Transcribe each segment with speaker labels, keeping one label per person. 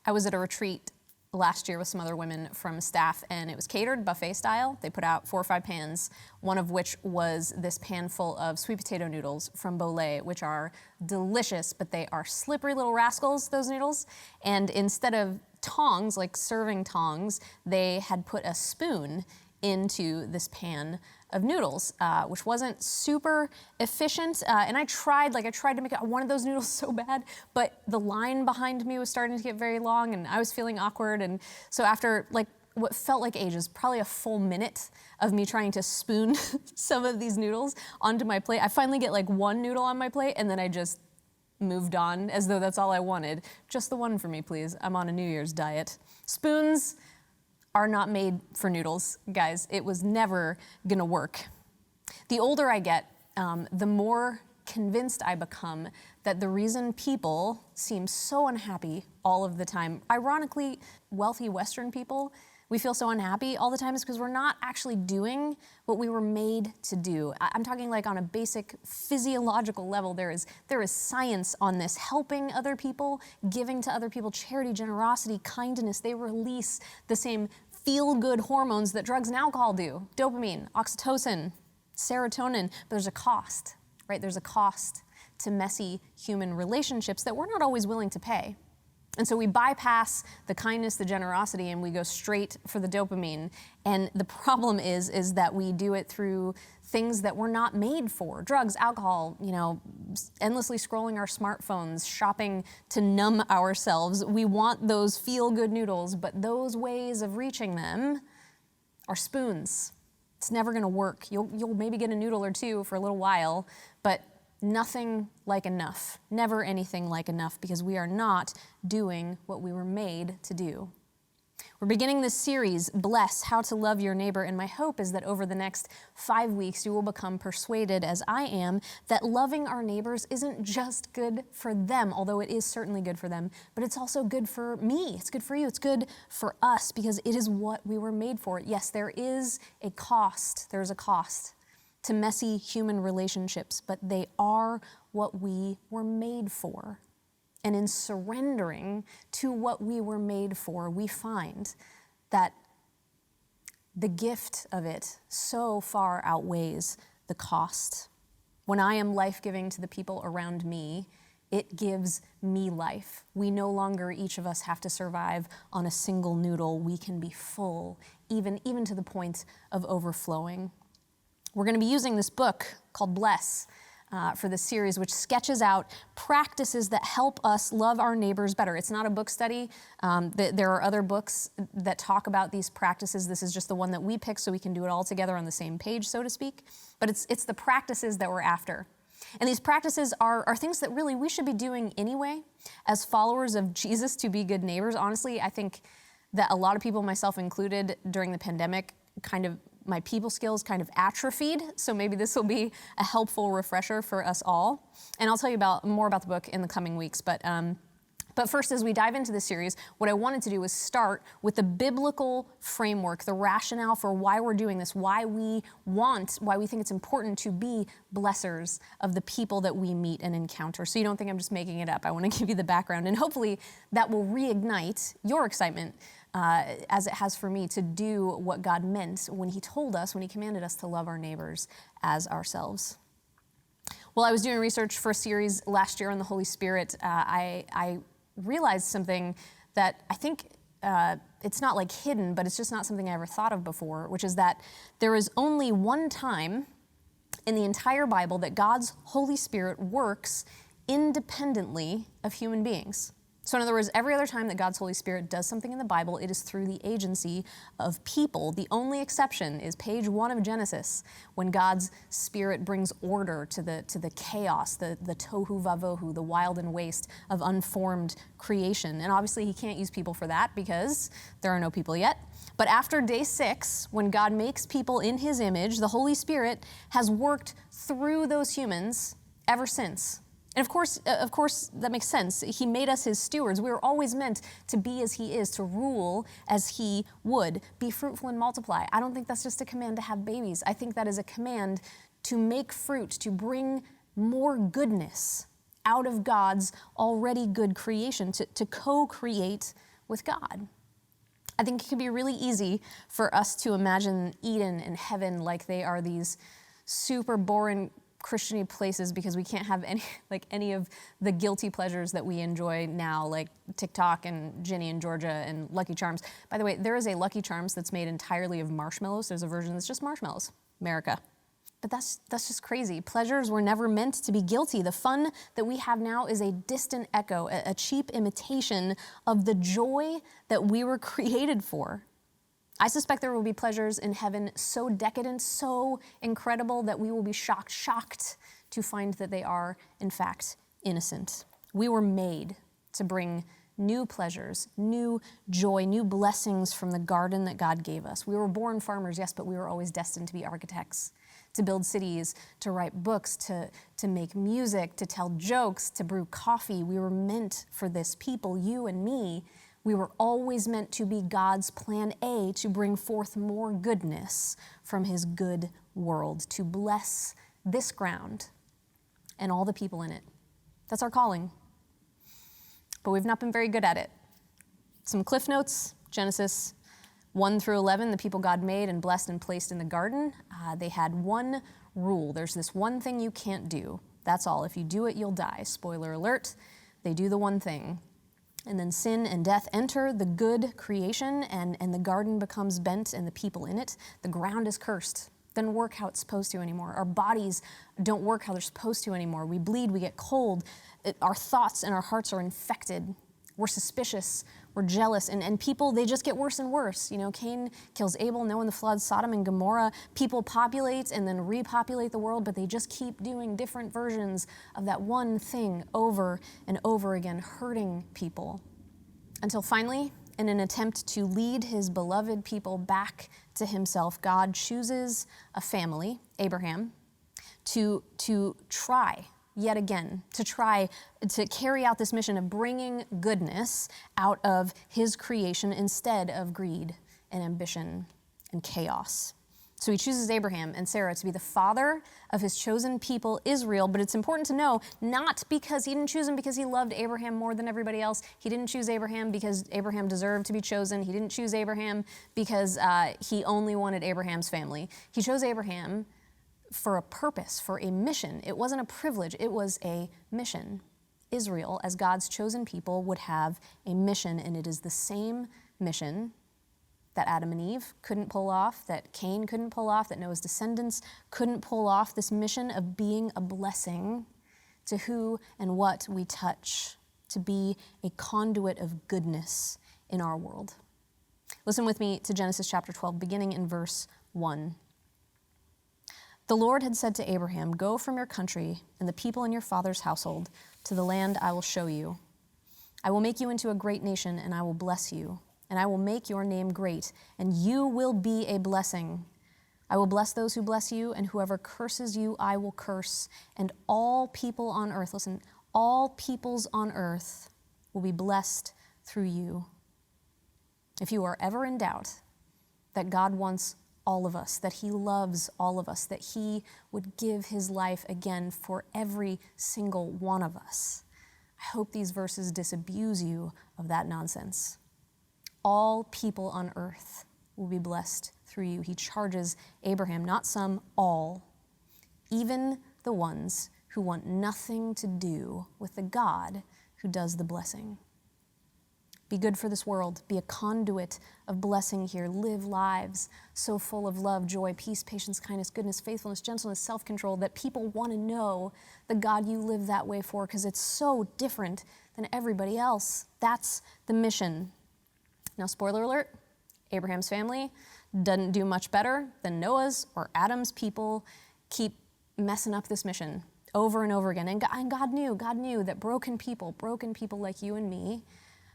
Speaker 1: I was at a retreat last year with some other women from staff, and it was catered buffet style. They put out 4 or 5 pans, one of which was this pan full of sweet potato noodles from Bolé, which are delicious, but they are slippery little rascals, those noodles. And instead of tongs, like serving tongs, they had put a spoon into this pan of noodles, which wasn't super efficient. And I tried to make it. I wanted those noodles so bad, but the line behind me was starting to get very long and I was feeling awkward. And so after what felt like ages, probably a full minute of me trying to spoon some of these noodles onto my plate, I finally get like 1 noodle on my plate and then I just moved on as though that's all I wanted. Just the one for me, please. I'm on a New Year's diet. Spoons are not made for noodles, guys. It was never gonna work. The older I get, the more convinced I become that the reason people seem so unhappy all of the time, ironically, wealthy Western people, we feel so unhappy all the time is because we're not actually doing what we were made to do. I'm talking like on a basic physiological level. There is science on this. Helping other people, giving to other people, charity, generosity, kindness, they release the same feel-good hormones that drugs and alcohol do. Dopamine, oxytocin, serotonin, but there's a cost, right? There's a cost to messy human relationships that we're not always willing to pay. And so we bypass the kindness, the generosity, and we go straight for the dopamine. And the problem is that we do it through things that we're not made for. Drugs, alcohol, endlessly scrolling our smartphones, shopping to numb ourselves. We want those feel-good noodles, but those ways of reaching them are spoons. It's never gonna work. You'll maybe get a noodle or 2 for a little while, but nothing like enough, never anything like enough, because we are not doing what we were made to do. We're beginning this series, Bless, How to Love Your Neighbor, and my hope is that over the next 5 weeks, you will become persuaded, as I am, that loving our neighbors isn't just good for them, although it is certainly good for them, but it's also good for me. It's good for you. It's good for us, because it is what we were made for. Yes, there is a cost. There's a cost to messy human relationships, but they are what we were made for. And in surrendering to what we were made for, we find that the gift of it so far outweighs the cost. When I am life-giving to the people around me, it gives me life. We no longer, each of us, have to survive on a single noodle. We can be full, even to the point of overflowing. We're going to be using this book called Bless for this series, which sketches out practices that help us love our neighbors better. It's not a book study. There are other books that talk about these practices. This is just the one that we picked so we can do it all together on the same page, so to speak. But it's the practices that we're after. And these practices are things that really we should be doing anyway as followers of Jesus to be good neighbors. Honestly, I think that a lot of people, myself included, during the pandemic, my people skills kind of atrophied, so maybe this will be a helpful refresher for us all. And I'll tell you more about the book in the coming weeks. But first, as we dive into this series, what I wanted to do was start with the biblical framework, the rationale for why we're doing this, why we think it's important to be blessers of the people that we meet and encounter. So you don't think I'm just making it up. I want to give you the background, and hopefully that will reignite your excitement as it has for me to do what God meant when he commanded us to love our neighbors as ourselves. While I was doing research for a series last year on the Holy Spirit, I realized something that I think it's not like hidden, but it's just not something I ever thought of before, which is that there is only one time in the entire Bible that God's Holy Spirit works independently of human beings. So in other words, every other time that God's Holy Spirit does something in the Bible, it is through the agency of people. The only exception is page 1 of Genesis, when God's Spirit brings order to the chaos, the tohu vavohu, the wild and waste of unformed creation. And obviously he can't use people for that because there are no people yet. But after day 6, when God makes people in his image, the Holy Spirit has worked through those humans ever since. And of course, that makes sense. He made us his stewards. We were always meant to be as he is, to rule as he would. Be fruitful and multiply. I don't think that's just a command to have babies. I think that is a command to make fruit, to bring more goodness out of God's already good creation, to co-create with God. I think it can be really easy for us to imagine Eden and heaven like they are these super boring Christian-y places because we can't have any of the guilty pleasures that we enjoy now, like TikTok and Ginny and Georgia and Lucky Charms. By the way, there is a Lucky Charms that's made entirely of marshmallows. There's a version that's just marshmallows. America. But that's just crazy. Pleasures were never meant to be guilty. The fun that we have now is a distant echo, a cheap imitation of the joy that we were created for. I suspect there will be pleasures in heaven so decadent, so incredible that we will be shocked to find that they are, in fact, innocent. We were made to bring new pleasures, new joy, new blessings from the garden that God gave us. We were born farmers, yes, but we were always destined to be architects, to build cities, to write books, to make music, to tell jokes, to brew coffee. We were meant for this. People, you and me, we were always meant to be God's plan A, to bring forth more goodness from his good world, to bless this ground and all the people in it. That's our calling. But we've not been very good at it. Some cliff notes, Genesis 1 through 11, the people God made and blessed and placed in the garden, they had one rule. There's this one thing you can't do. That's all. If you do it, you'll die. Spoiler alert, they do the one thing. And then sin and death enter the good creation, and the garden becomes bent and the people in it. The ground is cursed. Doesn't work how it's supposed to anymore. Our bodies don't work how they're supposed to anymore. We bleed, we get cold. Our thoughts and our hearts are infected. We're suspicious, we're jealous, and people, they just get worse and worse. You know, Cain kills Abel, Noah in the flood, Sodom and Gomorrah. People populate and then repopulate the world, but they just keep doing different versions of that one thing over and over again, hurting people. Until finally, in an attempt to lead his beloved people back to himself, God chooses a family, Abraham, to try yet again, to try to carry out this mission of bringing goodness out of his creation instead of greed and ambition and chaos. So he chooses Abraham and Sarah to be the father of his chosen people, Israel. But it's important to know, not because he didn't choose him because he loved Abraham more than everybody else. He didn't choose Abraham because Abraham deserved to be chosen. He didn't choose Abraham because he only wanted Abraham's family. He chose Abraham for a purpose, for a mission. It wasn't a privilege, it was a mission. Israel, as God's chosen people, would have a mission, and it is the same mission that Adam and Eve couldn't pull off, that Cain couldn't pull off, that Noah's descendants couldn't pull off, this mission of being a blessing to who and what we touch, to be a conduit of goodness in our world. Listen with me to Genesis chapter 12, beginning in verse 1. The Lord had said to Abraham, "Go from your country and the people in your father's household to the land I will show you. I will make you into a great nation, and I will bless you, and I will make your name great, and you will be a blessing. I will bless those who bless you, and whoever curses you, I will curse. And all people on earth," listen, "all peoples on earth will be blessed through you." If you are ever in doubt that God wants all of us, that he loves all of us, that he would give his life again for every single one of us, I hope these verses disabuse you of that nonsense. All people on earth will be blessed through you. He charges Abraham, not some, all, even the ones who want nothing to do with the God who does the blessing. Be good for this world. Be a conduit of blessing here. Live lives so full of love, joy, peace, patience, kindness, goodness, faithfulness, gentleness, self-control that people want to know the God you live that way for because it's so different than everybody else. That's the mission. Now, spoiler alert, Abraham's family doesn't do much better than Noah's or Adam's people keep messing up this mission over and over again. And God knew that broken people like you and me,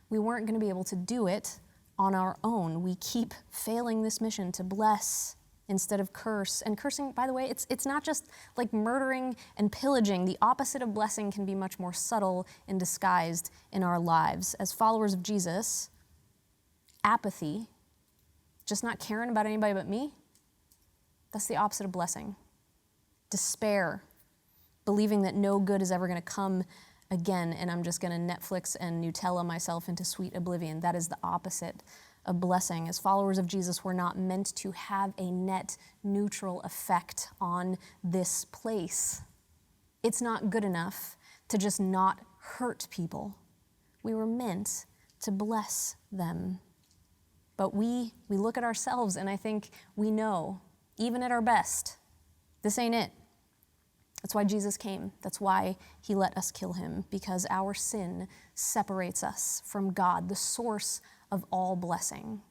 Speaker 1: we weren't going to be able to do it on our own. We keep failing this mission to bless instead of curse. And cursing, by the way, it's not just like murdering and pillaging. The opposite of blessing can be much more subtle and disguised in our lives. As followers of Jesus, apathy, just not caring about anybody but me, that's the opposite of blessing. Despair, believing that no good is ever going to come again, and I'm just going to Netflix and Nutella myself into sweet oblivion. That is the opposite of blessing. As followers of Jesus, we're not meant to have a net neutral effect on this place. It's not good enough to just not hurt people. We were meant to bless them. But we look at ourselves and I think we know, even at our best, this ain't it. That's why Jesus came. That's why he let us kill him, because our sin separates us from God, the source of all blessing.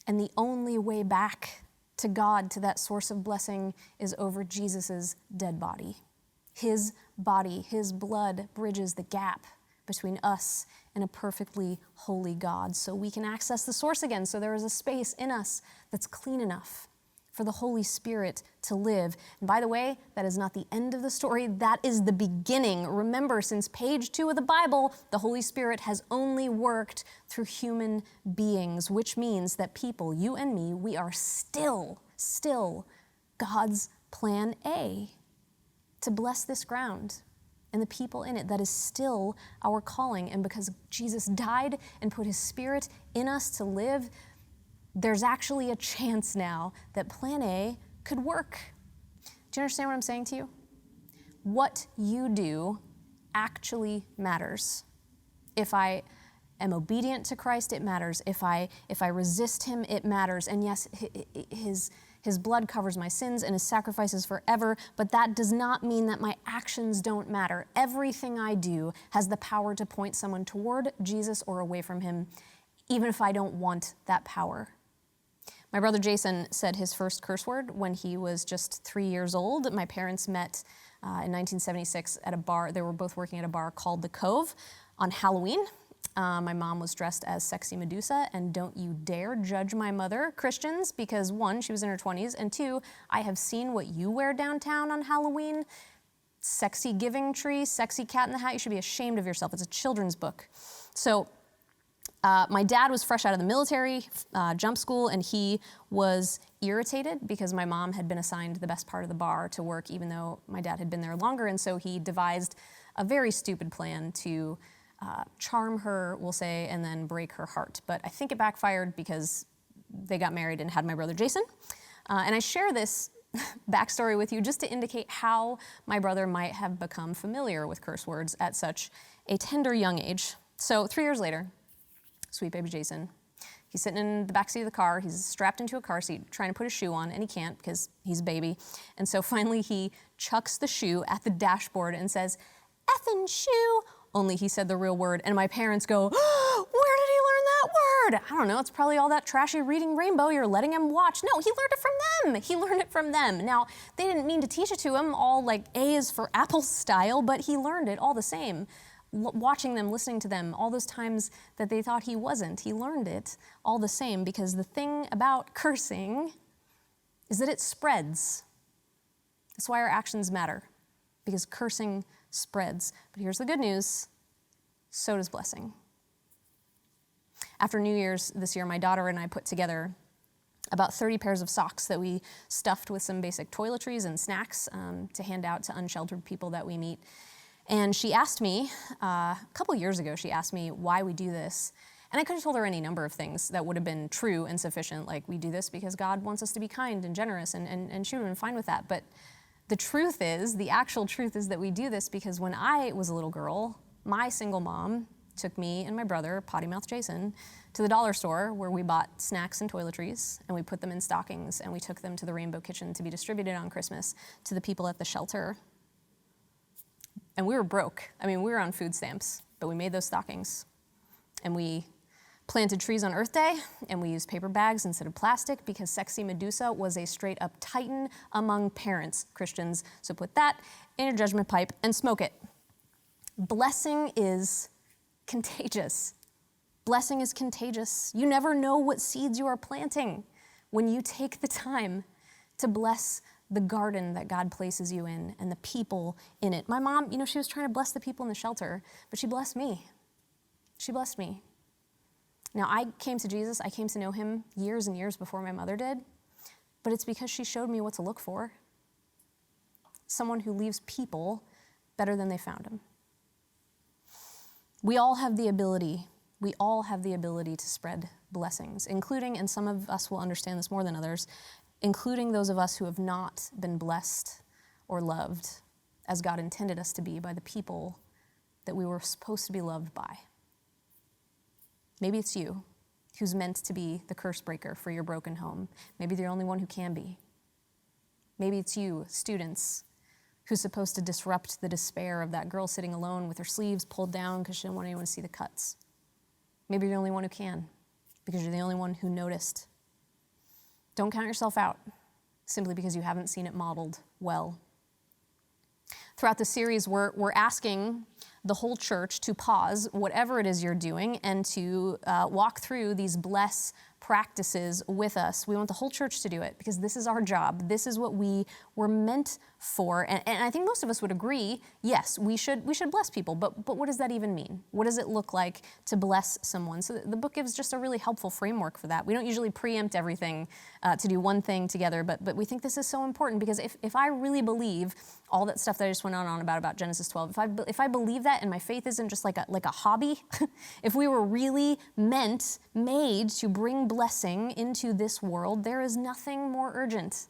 Speaker 1: And the only way back to God, to that source of blessing, is over Jesus's dead body. His body, his blood bridges the gap between us and a perfectly holy God, so we can access the source again, so there is a space in us that's clean enough for the Holy Spirit to live. And by the way, that is not the end of the story. That is the beginning. Remember, since page 2 of the Bible, the Holy Spirit has only worked through human beings, which means that people, you and me, we are still God's plan A, to bless this ground and the people in it. That is still our calling. And because Jesus died and put his Spirit in us to live, there's actually a chance now that plan A could work. Do you understand what I'm saying to you? What you do actually matters. If I am obedient to Christ, it matters. If I resist him, it matters. And yes, his blood covers my sins and his sacrifice is forever, but that does not mean that my actions don't matter. Everything I do has the power to point someone toward Jesus or away from him, even if I don't want that power. My brother Jason said his first curse word when he was just 3 years old. My parents met in 1976 at a bar. They were both working at a bar called The Cove on Halloween. My mom was dressed as Sexy Medusa, and don't you dare judge my mother, Christians, because 1, she was in her 20s, and 2, I have seen what you wear downtown on Halloween. Sexy giving tree, sexy cat in the hat. You should be ashamed of yourself. It's a children's book. So my dad was fresh out of the military, jump school, and he was irritated because my mom had been assigned the best part of the bar to work, even though my dad had been there longer, and so he devised a very stupid plan to charm her, we'll say, and then break her heart. But I think it backfired because they got married and had my brother Jason. And I share this backstory with you just to indicate how my brother might have become familiar with curse words at such a tender young age. So 3 years later, sweet baby Jason, he's sitting in the backseat of the car. He's strapped into a car seat trying to put a shoe on, and he can't because he's a baby. And so finally he chucks the shoe at the dashboard and says, "Effing shoe." Only he said the real word, and my parents go, "Oh, where did he learn that word?" I don't know, it's probably all that trashy Reading Rainbow you're letting him watch. No, he learned it from them. He learned it from them. Now, they didn't mean to teach it to him all like A is for Apple style, but he learned it all the same. Watching them, listening to them, all those times that they thought he wasn't, he learned it all the same, because the thing about cursing is that it spreads. That's why our actions matter, because cursing spreads. But here's the good news, so does blessing. After New Year's this year, my daughter and I put together about 30 pairs of socks that we stuffed with some basic toiletries and snacks to hand out to unsheltered people that we meet. And she asked me, a couple years ago, she asked me why we do this. And I could have told her any number of things that would have been true and sufficient, like we do this because God wants us to be kind and generous, and she would have been fine with that. But the truth is, the actual truth is that we do this because when I was a little girl, my single mom took me and my brother, potty mouth Jason, to the dollar store where we bought snacks and toiletries, and we put them in stockings, and we took them to the Rainbow Kitchen to be distributed on Christmas to the people at the shelter. And we were broke. I mean, we were on food stamps, but we made those stockings. And we planted trees on Earth Day, and we used paper bags instead of plastic because Sexy Medusa was a straight up titan among parents, Christians. So put that in your judgment pipe and smoke it. Blessing is contagious. Blessing is contagious. You never know what seeds you are planting when you take the time to bless the garden that God places you in and the people in it. My mom, she was trying to bless the people in the shelter, but she blessed me. She blessed me. Now, I came to Jesus, I came to know him years and years before my mother did, but it's because she showed me what to look for. Someone who leaves people better than they found them. We all have the ability to spread blessings, including, and some of us will understand this more than others, including those of us who have not been blessed or loved as God intended us to be by the people that we were supposed to be loved by. Maybe it's you who's meant to be the curse breaker for your broken home. Maybe you're the only one who can be. Maybe it's you, students, who's supposed to disrupt the despair of that girl sitting alone with her sleeves pulled down because she didn't want anyone to see the cuts. Maybe you're the only one who can, because you're the only one who noticed. Don't count yourself out simply because you haven't seen it modeled well. Throughout the series, we're asking the whole church to pause whatever it is you're doing and to walk through these bless practices with us. We want the whole church to do it because this is our job. This is what we were meant for. And I think most of us would agree, yes, we should bless people, but what does that even mean? What does it look like to bless someone? So the book gives just a really helpful framework for that. We don't usually preempt everything to do one thing together, but we think this is so important because if I really believe all that stuff that I just went on about Genesis 12, if I believe that and my faith isn't just like a hobby, if we were really made to bring blessing into this world, there is nothing more urgent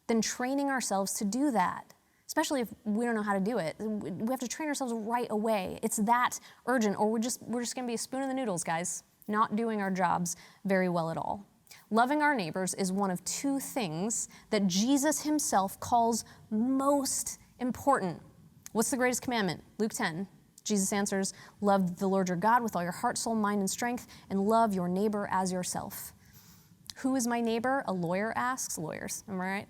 Speaker 1: than training ourselves to do that, especially if we don't know how to do it. We have to train ourselves right away. It's that urgent, or we're just gonna be a spoon in the noodles, guys, not doing our jobs very well at all. Loving our neighbors is one of two things that Jesus himself calls most important. What's the greatest commandment? Luke 10. Jesus answers, love the Lord your God with all your heart, soul, mind, and strength, and love your neighbor as yourself. Who is my neighbor? A lawyer asks. Lawyers, am I right?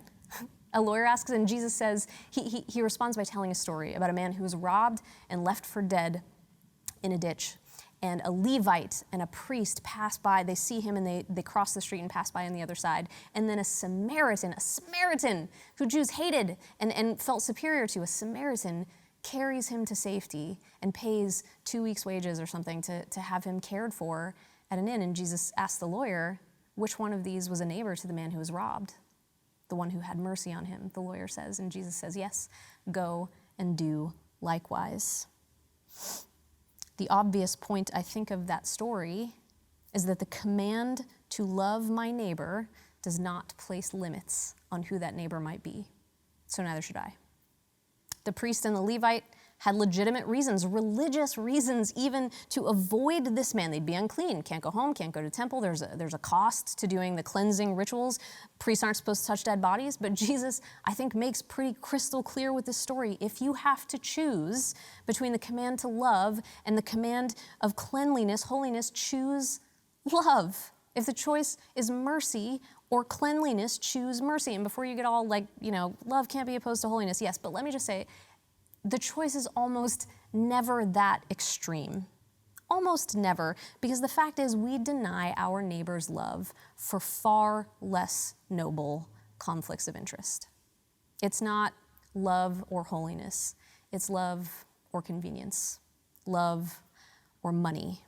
Speaker 1: A lawyer asks, and Jesus says, he responds by telling a story about a man who was robbed and left for dead in a ditch. And a Levite and a priest pass by. They see him and they cross the street and pass by on the other side. And then a Samaritan who Jews hated and felt superior to, a Samaritan carries him to safety and pays 2 weeks' wages or something to have him cared for at an inn. And Jesus asked the lawyer, which one of these was a neighbor to the man who was robbed? The one who had mercy on him, the lawyer says. And Jesus says, yes, go and do likewise. The obvious point, I think, of that story is that the command to love my neighbor does not place limits on who that neighbor might be. So neither should I. The priest and the Levite had legitimate reasons, religious reasons even, to avoid this man. They'd be unclean, can't go home, can't go to temple. There's a cost to doing the cleansing rituals. Priests aren't supposed to touch dead bodies, but Jesus, I think, makes pretty crystal clear with this story. If you have to choose between the command to love and the command of cleanliness, holiness, choose love. If the choice is mercy or cleanliness, choose mercy. And before you get all like, love can't be opposed to holiness, yes, but let me just say, the choice is almost never that extreme. Almost never, because the fact is we deny our neighbor's love for far less noble conflicts of interest. It's not love or holiness. It's love or convenience, love or money.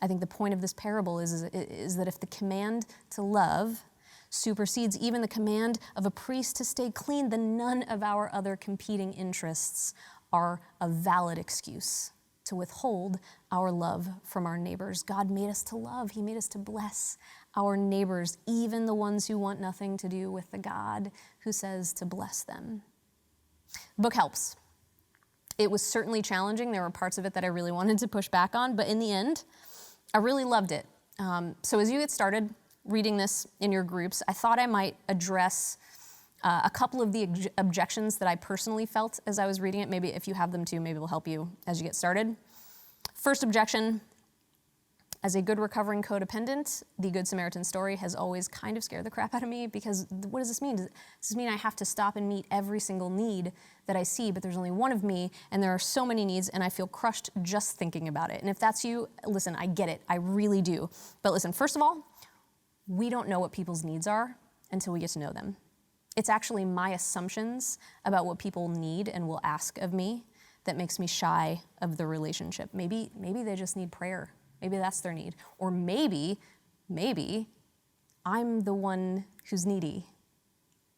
Speaker 1: I think the point of this parable is that if the command to love supersedes even the command of a priest to stay clean, then none of our other competing interests are a valid excuse to withhold our love from our neighbors. God made us to love. He made us to bless our neighbors, even the ones who want nothing to do with the God who says to bless them. The book helps. It was certainly challenging. There were parts of it that I really wanted to push back on, but in the end, I really loved it. So as you get started reading this in your groups, I thought I might address a couple of the objections that I personally felt as I was reading it. Maybe if you have them too, maybe it'll help you as you get started. First objection, as a good recovering codependent, the Good Samaritan story has always kind of scared the crap out of me because what does this mean? Does this mean I have to stop and meet every single need that I see, but there's only one of me and there are so many needs and I feel crushed just thinking about it? And if that's you, listen, I get it. I really do. But listen, first of all, we don't know what people's needs are until we get to know them. It's actually my assumptions about what people need and will ask of me that makes me shy of the relationship. Maybe they just need prayer. Maybe that's their need. Or maybe I'm the one who's needy.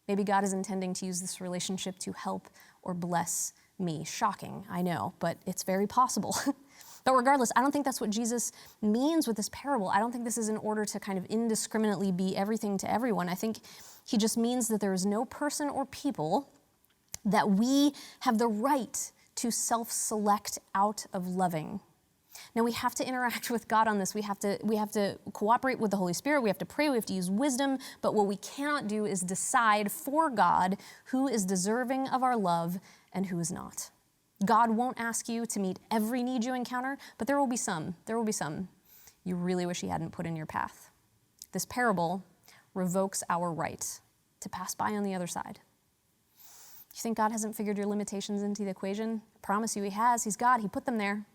Speaker 1: Maybe God is intending to use this relationship to help or bless me. Shocking, I know, but it's very possible. But regardless, I don't think that's what Jesus means with this parable. I don't think this is in order to kind of indiscriminately be everything to everyone. I think he just means that there is no person or people that we have the right to self-select out of loving. Now, we have to interact with God on this. We have to cooperate with the Holy Spirit. We have to pray. We have to use wisdom. But what we cannot do is decide for God who is deserving of our love and who is not. God won't ask you to meet every need you encounter, but there will be some. There will be some you really wish he hadn't put in your path. This parable revokes our right to pass by on the other side. You think God hasn't figured your limitations into the equation? I promise you he has. He's God. He put them there.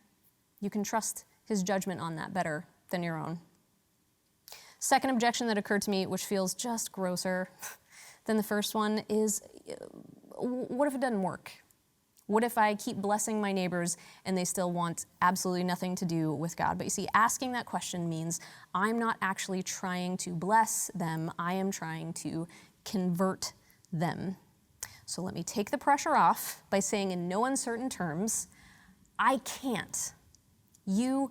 Speaker 1: You can trust his judgment on that better than your own. Second objection that occurred to me, which feels just grosser than the first one, is what if it doesn't work? What if I keep blessing my neighbors and they still want absolutely nothing to do with God? But you see, asking that question means I'm not actually trying to bless them. I am trying to convert them. So let me take the pressure off by saying in no uncertain terms, I can't. You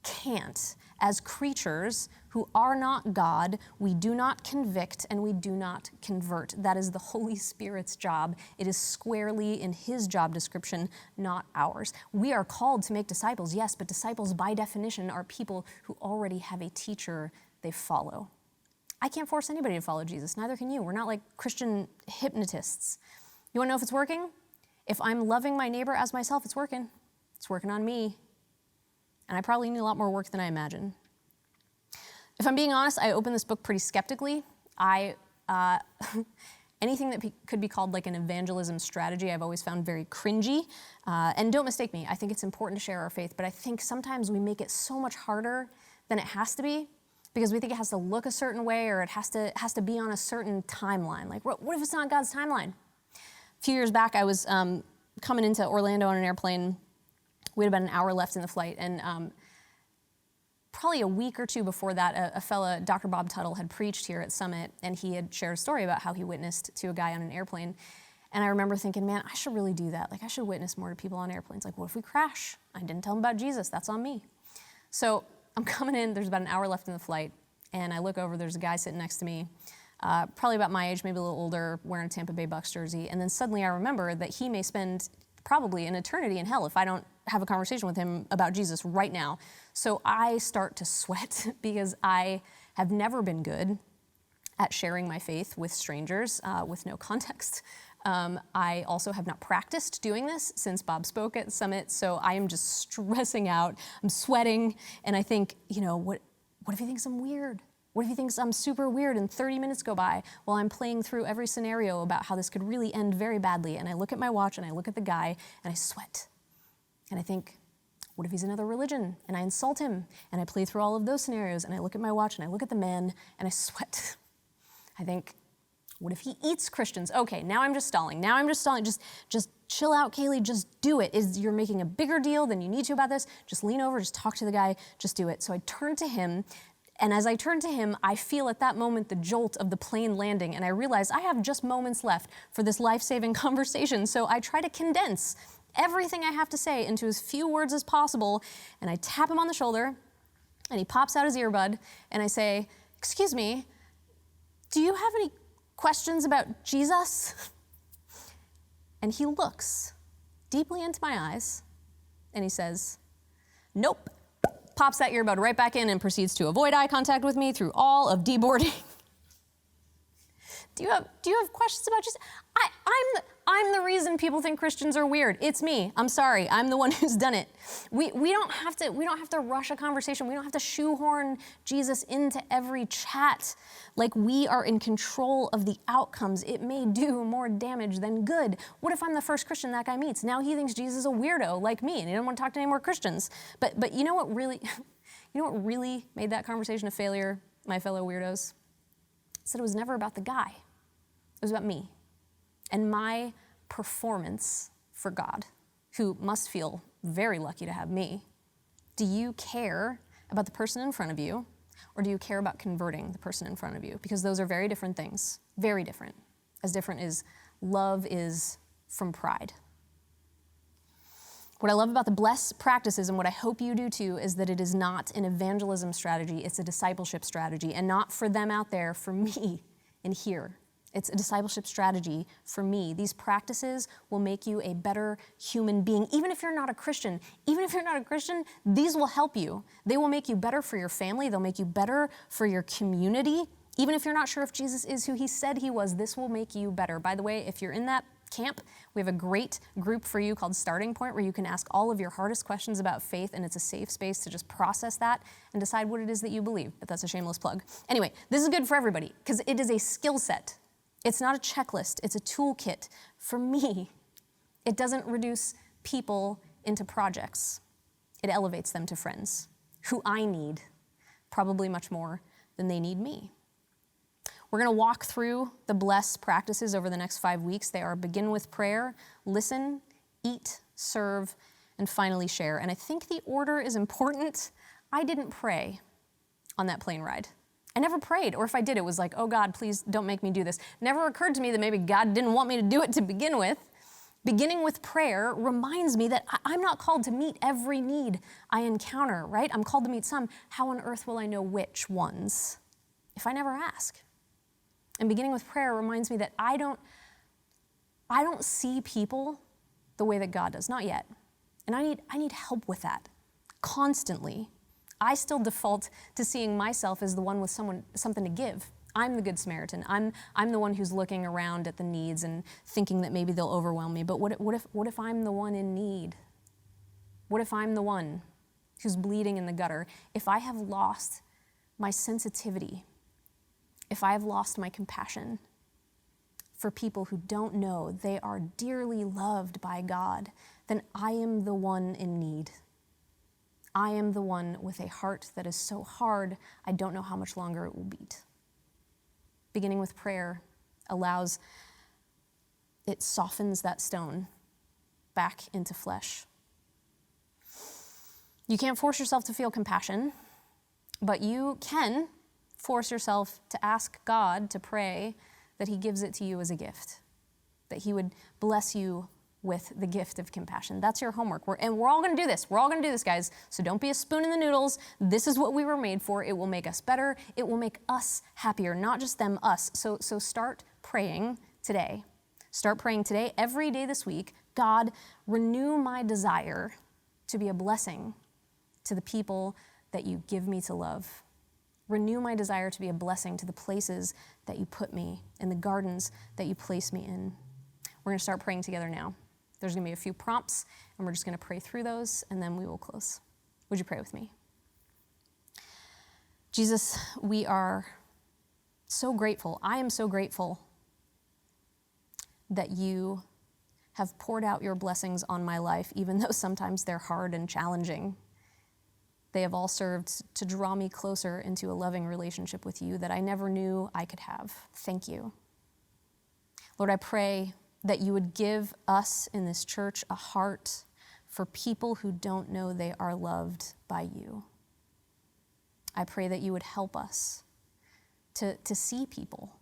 Speaker 1: can't. As creatures who are not God, we do not convict and we do not convert. That is the Holy Spirit's job. It is squarely in his job description, not ours. We are called to make disciples, yes, but disciples by definition are people who already have a teacher they follow. I can't force anybody to follow Jesus, neither can you. We're not like Christian hypnotists. You wanna know if it's working? If I'm loving my neighbor as myself, it's working. It's working on me. And I probably need a lot more work than I imagine. If I'm being honest, I opened this book pretty skeptically. Anything that could be called like an evangelism strategy, I've always found very cringy. And don't mistake me, I think it's important to share our faith, but I think sometimes we make it so much harder than it has to be because we think it has to look a certain way or it has to be on a certain timeline. Like, what if it's not God's timeline? A few years back, I was coming into Orlando on an airplane. We had about an hour left in the flight, and probably a week or two before that, a fella, Dr. Bob Tuttle, had preached here at Summit, and he had shared a story about how he witnessed to a guy on an airplane. And I remember thinking, man, I should really do that. Like, I should witness more to people on airplanes. Like, what if we crash? I didn't tell them about Jesus. That's on me. So I'm coming in. There's about an hour left in the flight, and I look over. There's a guy sitting next to me, probably about my age, maybe a little older, wearing a Tampa Bay Bucks jersey. And then suddenly I remember that he may spend probably an eternity in hell if I don't have a conversation with him about Jesus right now. So I start to sweat because I have never been good at sharing my faith with strangers with no context. I also have not practiced doing this since Bob spoke at Summit, so I am just stressing out. I'm sweating, and I think, what if he thinks I'm weird? What if he thinks I'm super weird and 30 minutes go by while I'm playing through every scenario about how this could really end very badly? And I look at my watch and I look at the guy and I sweat. And I think, what if he's another religion? And I insult him and I play through all of those scenarios and I look at my watch and I look at the man and I sweat. I think, what if he eats Christians? Okay, now I'm just stalling. Just chill out, Kaylee, just do it. You're making a bigger deal than you need to about this. Just lean over, just talk to the guy, just do it. So I turn to him. And as I turn to him, I feel at that moment the jolt of the plane landing, and I realize I have just moments left for this life-saving conversation. So I try to condense everything I have to say into as few words as possible, and I tap him on the shoulder, and he pops out his earbud, and I say, "Excuse me, do you have any questions about Jesus?" And he looks deeply into my eyes, and he says, "Nope." Pops that earbud right back in and proceeds to avoid eye contact with me through all of deboarding. Do you have questions about Jesus? I'm the reason people think Christians are weird. It's me. I'm sorry. I'm the one who's done it. We don't have to rush a conversation. We don't have to shoehorn Jesus into every chat. Like, we are in control of the outcomes. It may do more damage than good. What if I'm the first Christian that guy meets? Now he thinks Jesus is a weirdo like me and he doesn't want to talk to any more Christians. But you know what really made that conversation a failure, my fellow weirdos? It said it was never about the guy. It was about me and my performance for God, who must feel very lucky to have me. Do you care about the person in front of you, or do you care about converting the person in front of you? Because those are very different things, very different. As different as love is from pride. What I love about the blessed practices, and what I hope you do too, is that it is not an evangelism strategy, it's a discipleship strategy, and not for them out there, for me in here. It's a discipleship strategy for me. These practices will make you a better human being. Even if you're not a Christian, these will help you. They will make you better for your family. They'll make you better for your community. Even if you're not sure if Jesus is who he said he was, this will make you better. By the way, if you're in that camp, we have a great group for you called Starting Point, where you can ask all of your hardest questions about faith, and it's a safe space to just process that and decide what it is that you believe. But that's a shameless plug. Anyway, this is good for everybody because it is a skill set. It's not a checklist, it's a toolkit. For me, it doesn't reduce people into projects. It elevates them to friends who I need probably much more than they need me. We're going to walk through the blessed practices over the next 5 weeks. They are begin with prayer, listen, eat, serve, and finally share. And I think the order is important. I didn't pray on that plane ride. I never prayed, or if I did, it was like, oh God, please don't make me do this. Never occurred to me that maybe God didn't want me to do it to begin with. Beginning with prayer reminds me that I'm not called to meet every need I encounter, right? I'm called to meet some. How on earth will I know which ones if I never ask? And beginning with prayer reminds me that I don't see people the way that God does, not yet. And I need help with that constantly. I still default to seeing myself as the one with something to give. I'm the Good Samaritan. I'm the one who's looking around at the needs and thinking that maybe they'll overwhelm me. But what if I'm the one in need? What if I'm the one who's bleeding in the gutter? If I have lost my sensitivity, if I have lost my compassion for people who don't know they are dearly loved by God, then I am the one in need. I am the one with a heart that is so hard, I don't know how much longer it will beat. Beginning with prayer it softens that stone back into flesh. You can't force yourself to feel compassion, but you can force yourself to ask God to pray that he gives it to you as a gift, that he would bless you with the gift of compassion. That's your homework. We're all going to do this. We're all going to do this, guys. So don't be a spoon in the noodles. This is what we were made for. It will make us better. It will make us happier, not just them, us. So start praying today. Start praying today, every day this week. God, renew my desire to be a blessing to the people that you give me to love. Renew my desire to be a blessing to the places that you put me, in the gardens that you place me in. We're going to start praying together now. There's going to be a few prompts, and we're just going to pray through those, and then we will close. Would you pray with me? Jesus, we are so grateful. I am so grateful that you have poured out your blessings on my life, even though sometimes they're hard and challenging. They have all served to draw me closer into a loving relationship with you that I never knew I could have. Thank you. Lord, I pray that you would give us in this church a heart for people who don't know they are loved by you. I pray that you would help us to see people,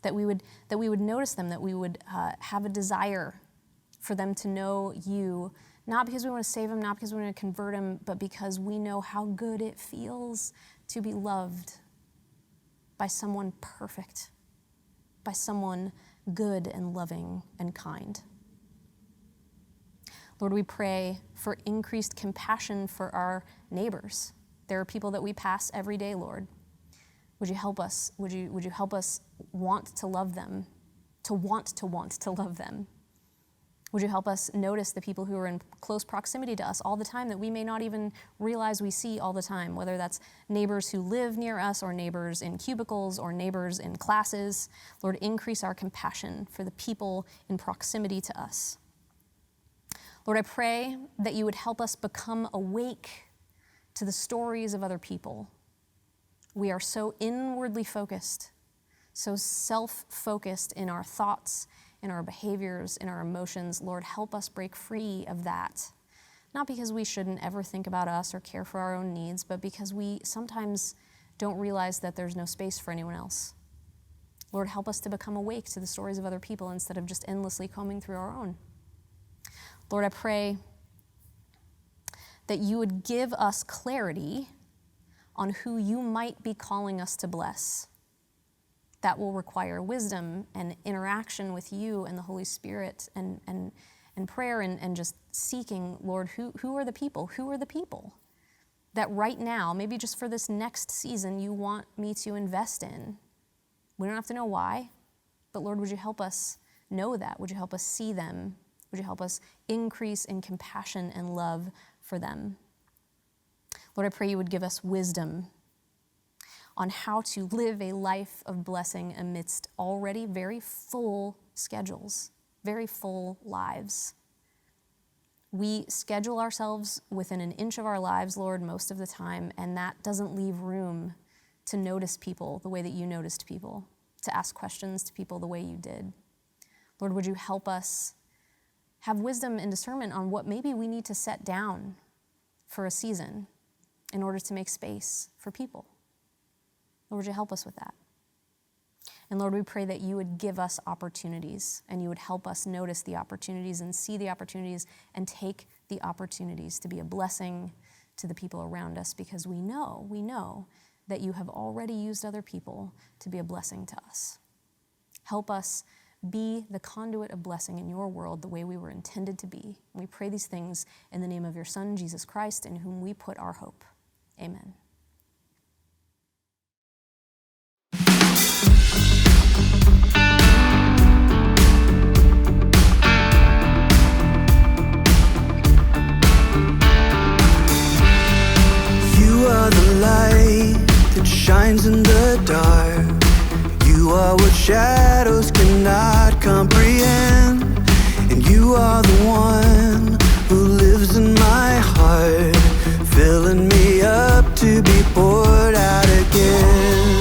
Speaker 1: that we would notice them, that we would have a desire for them to know you, not because we want to save them, not because we want to convert them, but because we know how good it feels to be loved by someone perfect, by someone good and loving and kind. Lord, we pray for increased compassion for our neighbors. There are people that we pass every day, Lord. Would you help us? Would you help us want to love them, to want to love them? Would you help us notice the people who are in close proximity to us all the time that we may not even realize we see all the time, whether that's neighbors who live near us or neighbors in cubicles or neighbors in classes. Lord, increase our compassion for the people in proximity to us. Lord, I pray that you would help us become awake to the stories of other people. We are so inwardly focused, so self-focused in our thoughts, in our behaviors, in our emotions. Lord, help us break free of that. Not because we shouldn't ever think about us or care for our own needs, but because we sometimes don't realize that there's no space for anyone else. Lord, help us to become awake to the stories of other people instead of just endlessly combing through our own. Lord, I pray that you would give us clarity on who you might be calling us to bless. That will require wisdom and interaction with you and the Holy Spirit and prayer and just seeking, Lord, who are the people? Who are the people that right now, maybe just for this next season, you want me to invest in? We don't have to know why, but Lord, would you help us know that? Would you help us see them? Would you help us increase in compassion and love for them? Lord, I pray you would give us wisdom on how to live a life of blessing amidst already very full schedules, very full lives. We schedule ourselves within an inch of our lives, Lord, most of the time, and that doesn't leave room to notice people the way that you noticed people, to ask questions to people the way you did. Lord, would you help us have wisdom and discernment on what maybe we need to set down for a season in order to make space for people? Lord, would you help us with that? And Lord, we pray that you would give us opportunities and you would help us notice the opportunities and see the opportunities and take the opportunities to be a blessing to the people around us, because we know that you have already used other people to be a blessing to us. Help us be the conduit of blessing in your world the way we were intended to be. And we pray these things in the name of your Son, Jesus Christ, in whom we put our hope. Amen.
Speaker 2: You are the light that shines in the dark. You are what shadows cannot comprehend. And you are the one who lives in my heart, filling me up to be poured out again.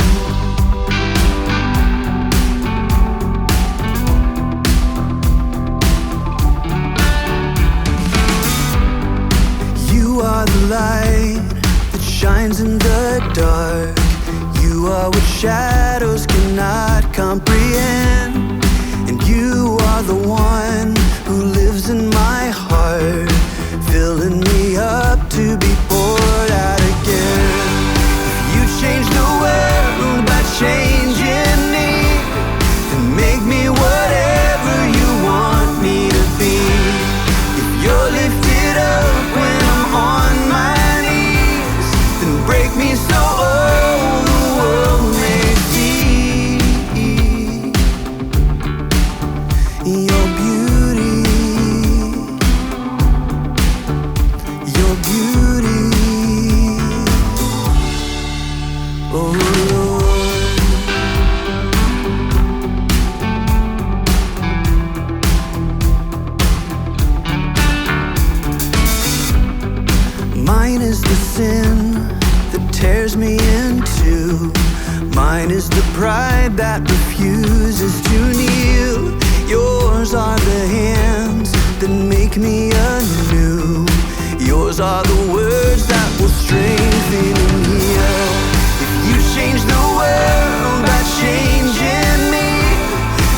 Speaker 2: You are the light that shines in the dark. You are what shadows cannot comprehend. And you are the one who lives in my heart, filling me up to be poured out again. If you change the world by changing me, then make me whatever you want me to be. If you're lifted up when I'm on my knees, then break me so all the world may see your beauty, your beauty, oh Lord. Mine is the sin that tears me in two. Mine is the pride that refuses to kneel. Yours are the hands that make me anew. Yours are the words that will strengthen and heal. If you change the world by changing me,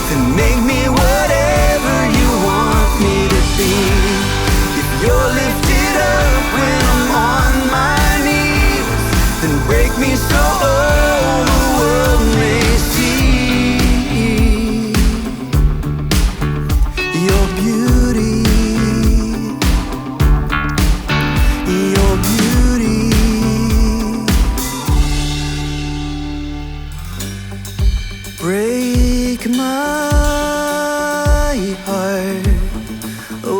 Speaker 2: then make me whatever you want me to be. If you're lifted up when I'm on my knees, then break me so all the world may see your beauty, your beauty. Break my heart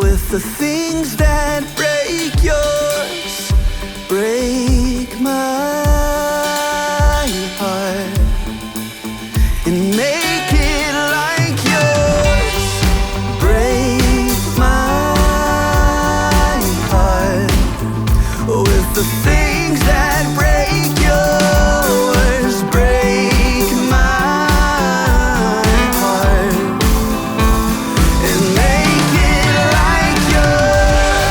Speaker 2: with the things that break yours. Break my heart and make it like yours. Break my heart with the things that break yours. Break my heart and make it like yours.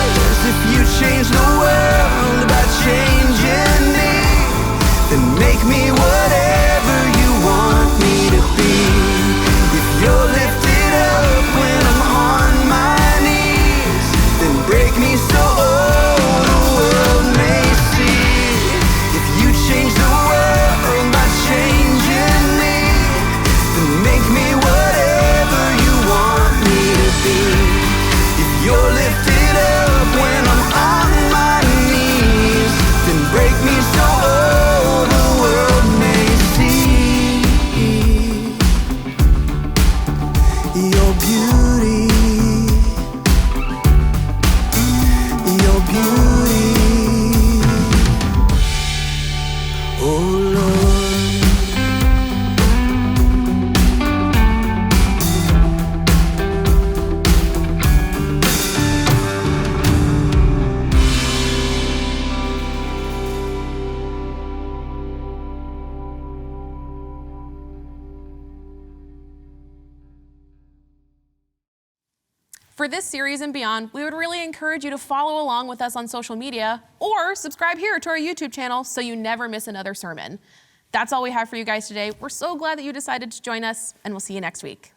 Speaker 2: beauty, your beauty, oh Lord.
Speaker 3: For this series and beyond, we would really encourage you to follow along with us on social media or subscribe here to our YouTube channel so you never miss another sermon. That's all we have for you guys today. We're so glad that you decided to join us, and we'll see you next week.